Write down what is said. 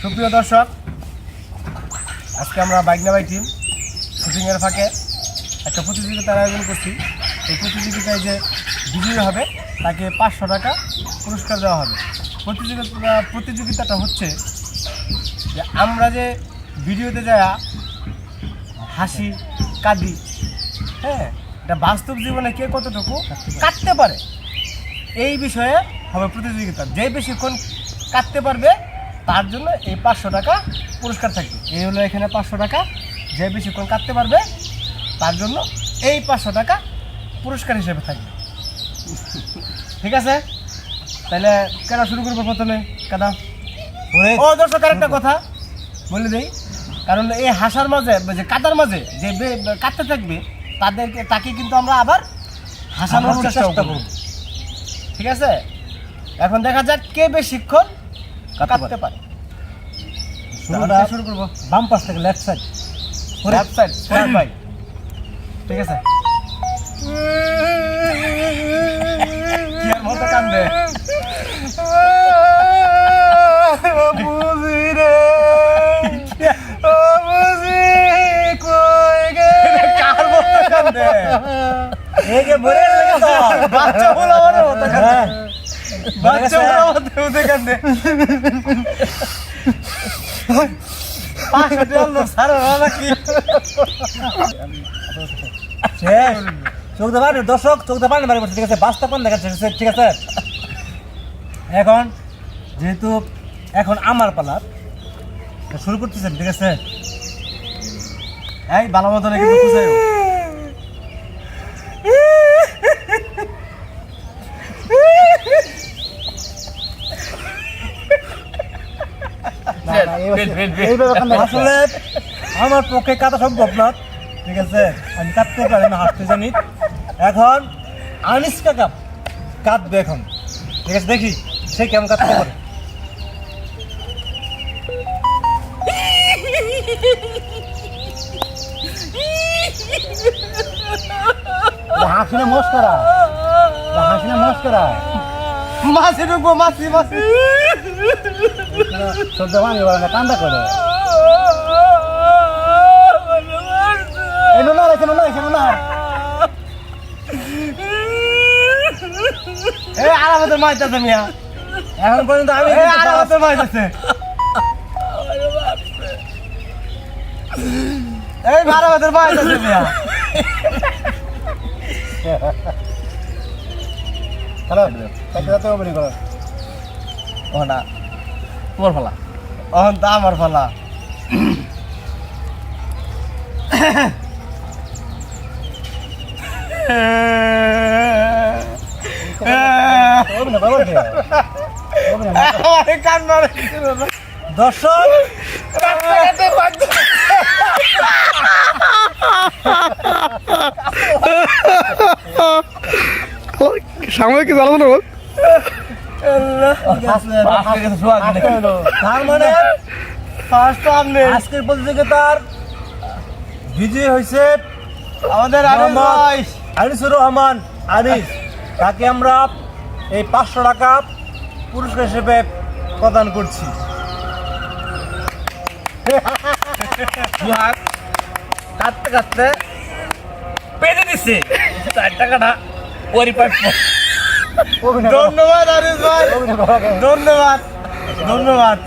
সুপ্রিয় দর্শক, আজকে আমরা বাইক না বাই টিম শুটিংয়ের ফাঁকে একটা প্রতিযোগিতার আয়োজন করছি। এই প্রতিযোগিতায় যে বিজয়ী হবে তাকে 500 টাকা পুরস্কার দেওয়া হবে। প্রতিযোগিতাটা হচ্ছে যে আমরা যে ভিডিওতে যারা হাসি কাঁদি, হ্যাঁ, এটা বাস্তব জীবনে কে কতটুকু কাটতে পারে এই বিষয়ে হবে প্রতিযোগিতা। যে বেশিক্ষণ কাটতে পারবে তার জন্য এই 500 টাকা পুরস্কার থাকবে। এই হলো এখানে 500 টাকা। যে বেশিক্ষণ কাটতে পারবে তার জন্য এই 500 টাকা পুরস্কার হিসেবে থাকবে। ঠিক আছে, তাহলে কেন শুরু করবো? প্রথমে কেন ও দর্শক একটা কথা বলে দেই, কারণ এই হাসার মাঝে যে কাদার মাঝে যে কাটতে থাকবে তাকে কিন্তু আমরা আবার হাসানোর চেষ্টা করব। ঠিক আছে, এখন দেখা যাক কে বেশিক্ষণ কাটতে পারে। শুরু করবো বাম পাশ থেকে, লেফট সাইড। ভাই ঠিক আছে, মতো কান্দে দর্শক চোখ দেখান বাড়ি করছে। ঠিক আছে, বাস্তব দেখাচ্ছে। ঠিক আছে, এখন যেহেতু এখন আমার পালা শুরু করতেছেন, ঠিক আছে, এই ভালো মতো নাকি আসলে আমার পক্ষে কাটা সম্ভব না। ঠিক আছে, আমি কাটতে পারি না, হাঁটতে জানি। এখন আনিসকা কাটবে এখন। ঠিক আছে, দেখি সে কেমন কাটতে পারে। হাসিনা মস্করা, হাসিনা মস্করা, মাসি ঢুকবো, মাসি মাসি সহ্য পানি না, কান্দা করে। আরামতে মাইতেছে মিয়া, এখন পর্যন্ত আমি আরামতে মাইতেছে। এই আরামতে মাইতেছে মিয়া। হ্যালো, ও না তোমার ফালা, অহন তা আমার ফালা। দর্শক সামনে কি জানো না, তার মানে আজকের প্রতিযোগিতার বিজয়ী হয়েছে আমাদের আনিসুর রহমান আনিস। তাকে আমরা এই 500 টাকা পুরস্কার হিসেবে প্রদান করছি। কাটতে কাটতে পেটে দিচ্ছে 4 টাকাটা পরিপ্রাপ্য। ধন্যবাদ আনিস ভাই, ধন্যবাদ ধন্যবাদ।